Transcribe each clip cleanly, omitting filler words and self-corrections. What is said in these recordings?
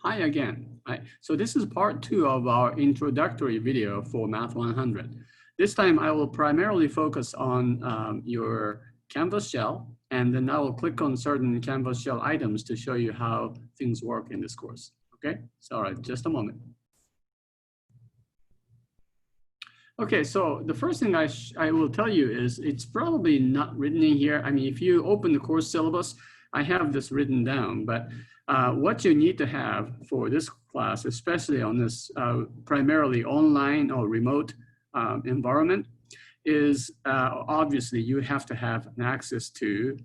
Hi again. So this is part 2 of our introductory video for Math 100. This time I will primarily focus on your Canvas shell, and then I will click on certain Canvas shell items to show you how things work in this course. Okay, so all right, just a moment. Okay, so the first thing I will tell you is it's probably not written in here. I mean, if you open the course syllabus, I have this written down, but what you need to have for this class, especially on this primarily online or remote environment, is obviously you have to have an access to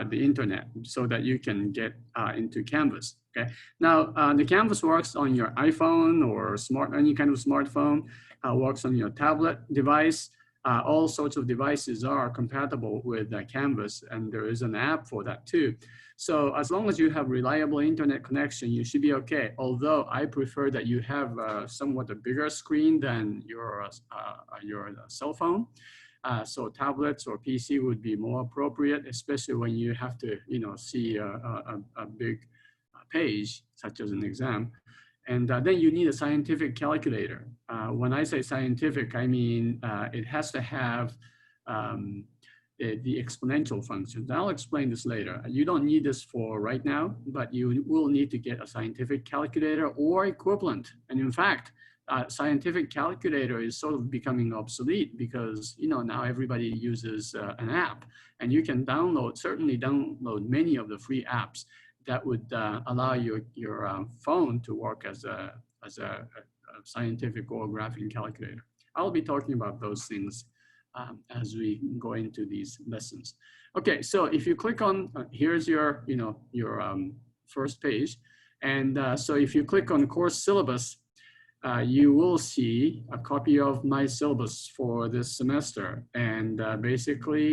the internet so that you can get into Canvas. Okay. Now the Canvas works on your iPhone or any kind of smartphone, works on your tablet device. All sorts of devices are compatible with Canvas, and there is an app for that too. So as long as you have reliable internet connection, you should be okay. Although I prefer that you have somewhat a bigger screen than your cell phone. So tablets or PC would be more appropriate, especially when you have to, see a big page, such as an exam. And then you need a scientific calculator. When I say scientific, I mean it has to have the exponential functions. I'll explain this later. You don't need this for right now, but you will need to get a scientific calculator or equivalent. And in fact, scientific calculator is sort of becoming obsolete because now everybody uses an app, and you can certainly download many of the free apps that would allow your phone to work as a scientific or graphing calculator. I'll be talking about those things as we go into these lessons. Okay, so if you click on here's your first page, and so if you click on course syllabus, you will see a copy of my syllabus for this semester. And basically,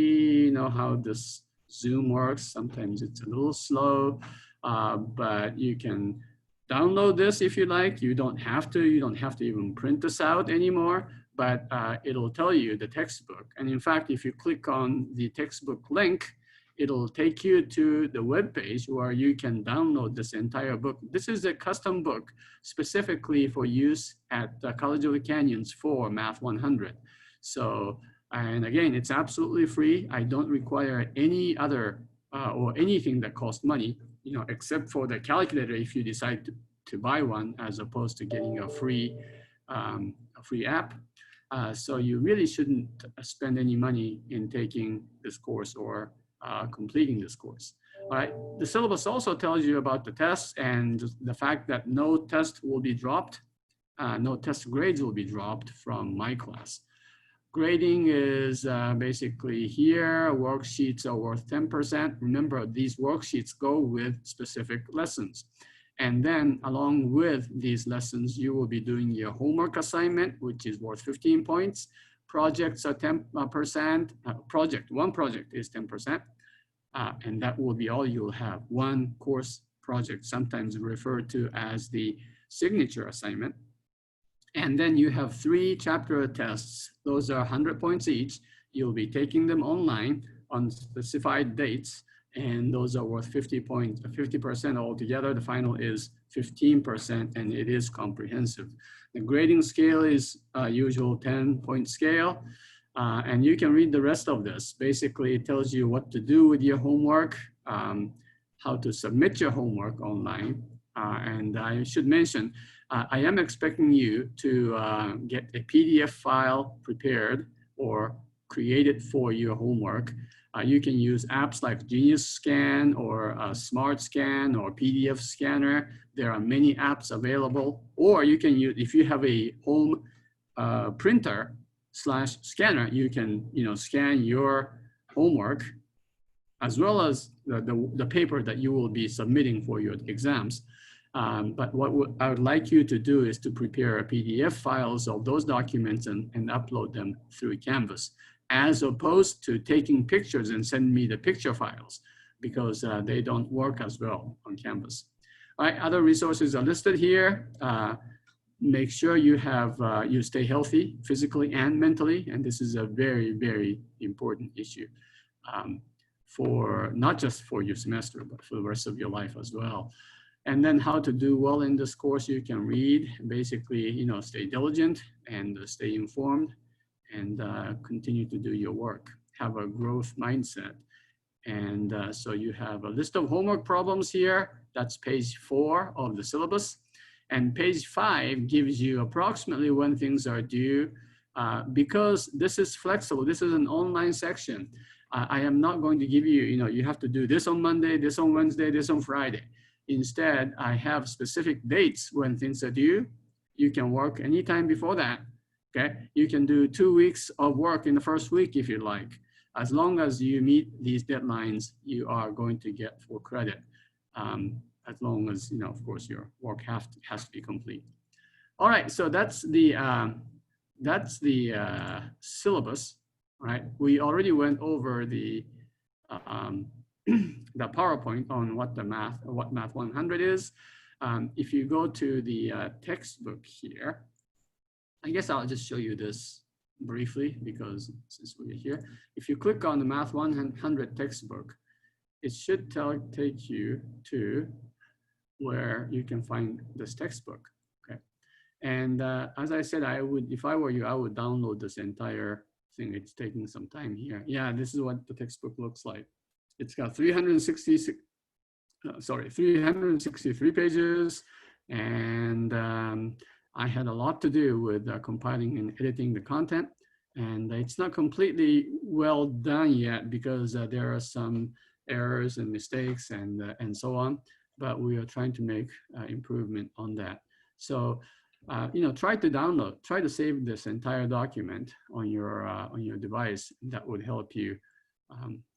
you know how this Zoom works. Sometimes it's a little slow, but you can download this if you like. You don't have to even print this out anymore, but it'll tell you the textbook. And in fact, if you click on the textbook link, it'll take you to the web page where you can download this entire book. This is a custom book specifically for use at the College of the Canyons for Math 100. So, and again, it's absolutely free. I don't require any other or anything that costs money, except for the calculator if you decide to buy one, as opposed to getting a free app. So you really shouldn't spend any money in taking this course or completing this course. All right. The syllabus also tells you about the tests and the fact that no test will be dropped, no test grades will be dropped from my class. Grading is basically here. Worksheets are worth 10%. Remember, these worksheets go with specific lessons. And then along with these lessons, you will be doing your homework assignment, which is worth 15 points. Projects are 10%. One project is 10%. And that will be all you'll have. One course project, sometimes referred to as the signature assignment. And then you have 3 chapter tests. Those are 100 points each. You'll be taking them online on specified dates. And those are worth 50 points, 50% altogether. The final is 15%, and it is comprehensive. The grading scale is usual 10-point scale. And you can read the rest of this. Basically, it tells you what to do with your homework, how to submit your homework online. And I should mention, I am expecting you to get a PDF file prepared or created for your homework. You can use apps like Genius Scan or Smart Scan or PDF Scanner. There are many apps available. Or you can use, if you have a home printer / scanner, you can scan your homework as well as the paper that you will be submitting for your exams. But what I would like you to do is to prepare PDF files of those documents and upload them through Canvas, as opposed to taking pictures and send me the picture files, because they don't work as well on Canvas. All right, other resources are listed here. Make sure you stay healthy physically and mentally, and this is a very, very important issue for not just for your semester, but for the rest of your life as well. And then how to do well in this course, you can read. Basically, you know, stay diligent and stay informed and continue to do your work. Have a growth mindset. And so you have a list of homework problems here. That's page 4 of the syllabus. And page 5 gives you approximately when things are due. Because this is flexible, this is an online section. I am not going to give you, you know, you have to do this on Monday, this on Wednesday, this on Friday. Instead, I have specific dates when things are due. You can work anytime before that, okay? You can do 2 weeks of work in the first week if you like. As long as you meet these deadlines, you are going to get full credit. As long as, you know, of course, your work has to be complete. All right, so that's the syllabus, right? We already went over the PowerPoint on what Math 100 is. If you go to the textbook here, I guess I'll just show you this briefly because since we're here. If you click on the Math 100 textbook, it should take you to where you can find this textbook, okay? And as I said, I would, if I were you, I would download this entire thing. It's taking some time here. Yeah, this is what the textbook looks like. It's got 363 pages, and I had a lot to do with compiling and editing the content, and it's not completely well done yet because there are some errors and mistakes and so on, but we are trying to make improvement on that. So, you know, try to save this entire document on your device. That would help you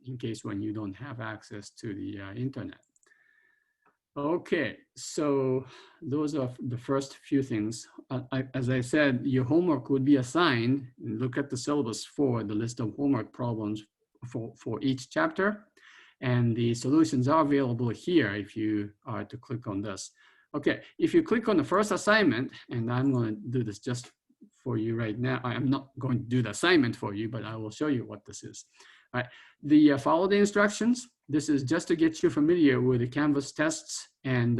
in case when you don't have access to the internet. Okay, so those are the first few things. As I said, your homework would be assigned. Look at the syllabus for the list of homework problems for each chapter. And the solutions are available here if you are to click on this. Okay, if you click on the first assignment, and I'm going to do this just for you right now. I am not going to do the assignment for you, but I will show you what this is. All right, follow the instructions. This is just to get you familiar with the Canvas tests. And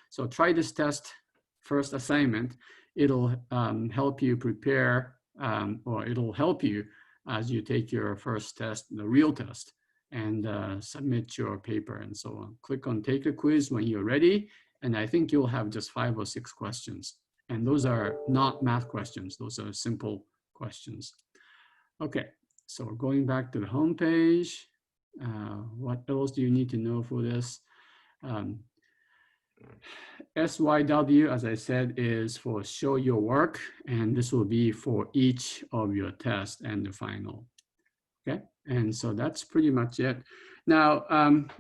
so try this test, first assignment. It'll help you prepare, or it'll help you as you take your first test, the real test, and submit your paper and so on. Click on take a quiz when you're ready. And I think you'll have just 5 or 6 questions. And those are not math questions. Those are simple questions. Okay, so going back to the home page. What else do you need to know for this? SYW, as I said, is for show your work. And this will be for each of your tests and the final. Okay, and so that's pretty much it. Now,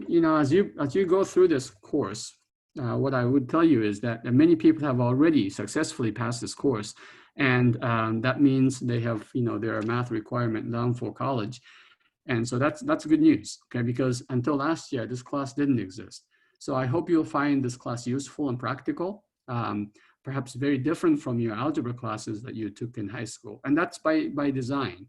you know, as you go through this course, what I would tell you is that many people have already successfully passed this course, and that means they have, you know, their math requirement done for college, and so that's good news, okay? Because until last year, this class didn't exist. So I hope you'll find this class useful and practical, perhaps very different from your algebra classes that you took in high school, and that's by design.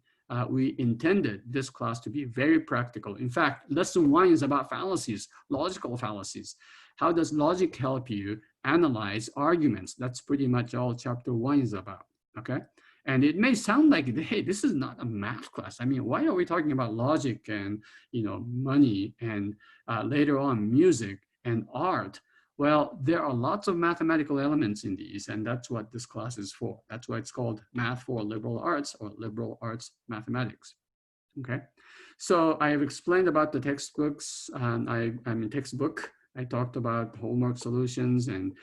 We intended this class to be very practical. In fact, lesson 1 is about fallacies, logical fallacies. How does logic help you analyze arguments? That's pretty much all chapter 1 is about, okay? And it may sound like, hey, this is not a math class. I mean, why are we talking about logic and, you know, money and later on music and art? Well, there are lots of mathematical elements in these, and that's what this class is for. That's why it's called Math for Liberal Arts or Liberal Arts Mathematics, okay? So I have explained about the textbooks. I'm in textbook. I talked about homework solutions and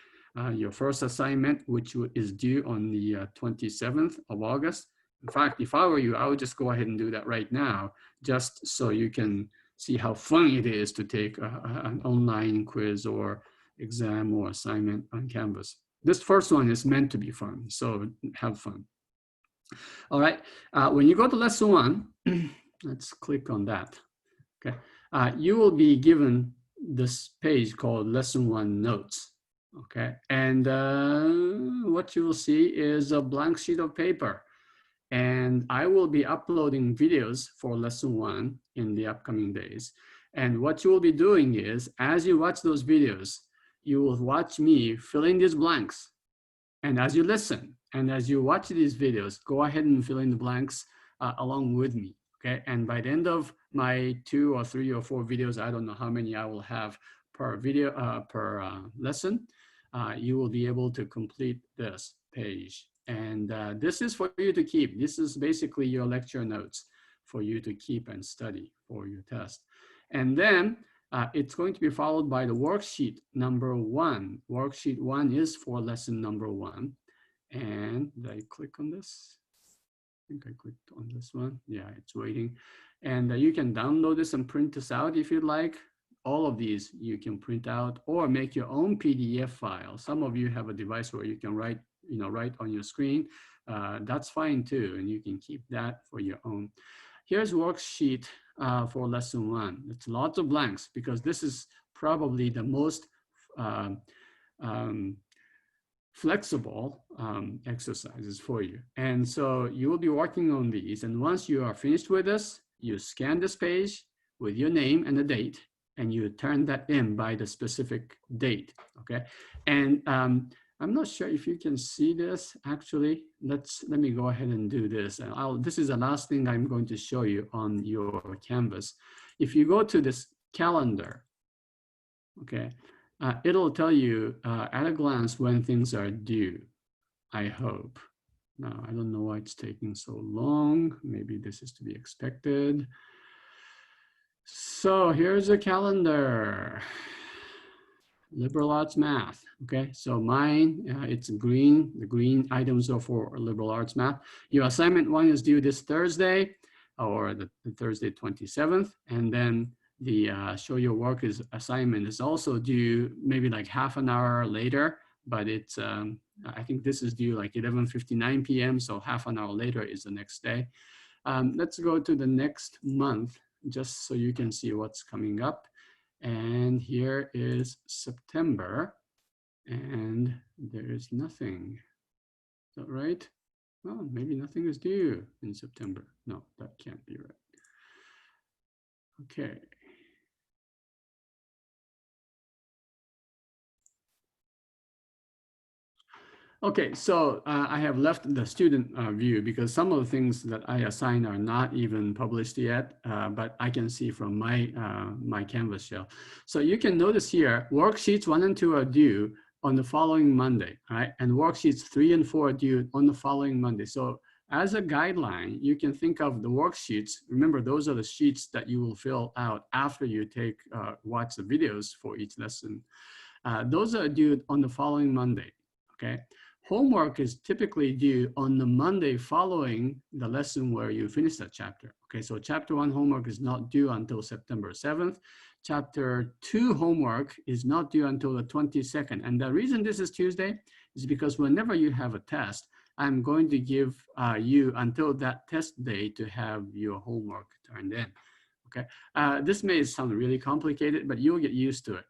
your first assignment, which is due on the 27th of August. In fact, if I were you, I would just go ahead and do that right now, just so you can see how fun it is to take an online quiz or exam or assignment on Canvas. This first one is meant to be fun, so have fun. All right, when you go to lesson 1, let's click on that, okay? You will be given this page called lesson 1 notes, okay? And what you will see is a blank sheet of paper. And I will be uploading videos for lesson 1 in the upcoming days. And what you will be doing is, as you watch those videos, you will watch me fill in these blanks. And as you listen and as you watch these videos, go ahead and fill in the blanks along with me, okay? And by the end of my 2 or 3 or 4 videos, I don't know how many I will have per video, per lesson, you will be able to complete this page. And this is for you to keep. This is basically your lecture notes for you to keep and study for your test. And then it's going to be followed by the worksheet number 1. Worksheet 1 is for lesson number 1. And did I click on this? I think I clicked on this one. Yeah, it's waiting. And you can download this and print this out if you'd like. All of these you can print out or make your own PDF file. Some of you have a device where you can write on your screen. That's fine too, and you can keep that for your own. Here's worksheet for lesson 1. It's lots of blanks because this is probably the most flexible exercises for you. And so you will be working on these. And once you are finished with this, you scan this page with your name and the date, and you turn that in by the specific date, okay? And I'm not sure if you can see this. Actually, let me go ahead and do this. And this is the last thing I'm going to show you on your Canvas. If you go to this calendar, okay, it'll tell you at a glance when things are due, I hope. Now, I don't know why it's taking so long. Maybe this is to be expected. So here's a calendar. Liberal arts math, okay? So mine, it's green. The green items are for liberal arts math. Your assignment 1 is due this Thursday, or the Thursday 27th. And then the show your work assignment is also due maybe like half an hour later, but it's, I think this is due like 11:59 p.m. So half an hour later is the next day. Let's go to the next month, just so you can see what's coming up. And here is September, and there is nothing. Is that right? Well, maybe nothing is due in September. No, that can't be right. Okay. Okay, so I have left the student view because some of the things that I assign are not even published yet, but I can see from my, my Canvas shell. So you can notice here, worksheets 1 and 2 are due on the following Monday, right? And worksheets 3 and 4 are due on the following Monday. So as a guideline, you can think of the worksheets. Remember, those are the sheets that you will fill out after you take, watch the videos for each lesson. Those are due on the following Monday, okay? Homework is typically due on the Monday following the lesson where you finish that chapter. Okay, so chapter 1 homework is not due until September 7th. Chapter 2 homework is not due until the 22nd. And the reason this is Tuesday is because whenever you have a test, I'm going to give you until that test day to have your homework turned in. Okay, this may sound really complicated, but you'll get used to it.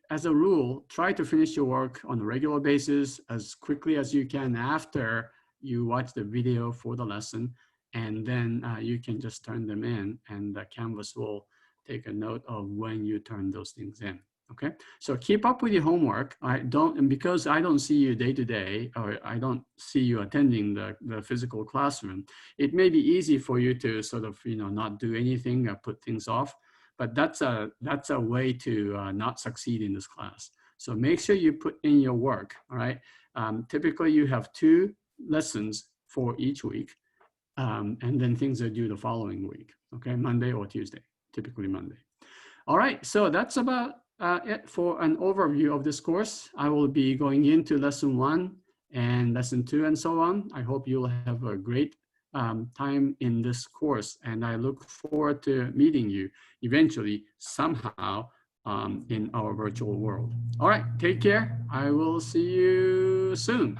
As a rule, try to finish your work on a regular basis as quickly as you can after you watch the video for the lesson, and then you can just turn them in, and the Canvas will take a note of when you turn those things in. Okay, so keep up with your homework. And because I don't see you day to day, or I don't see you attending the physical classroom, it may be easy for you to sort of, not do anything or put things off. But that's a way to not succeed in this class. So make sure you put in your work, all right? Typically you have 2 lessons for each week, and then things are due the following week, okay? Monday or Tuesday, typically Monday. All right, so that's about it for an overview of this course. I will be going into lesson 1 and lesson 2 and so on. I hope you'll have a great time in this course, and I look forward to meeting you eventually somehow in our virtual world. All right, take care. I will see you soon.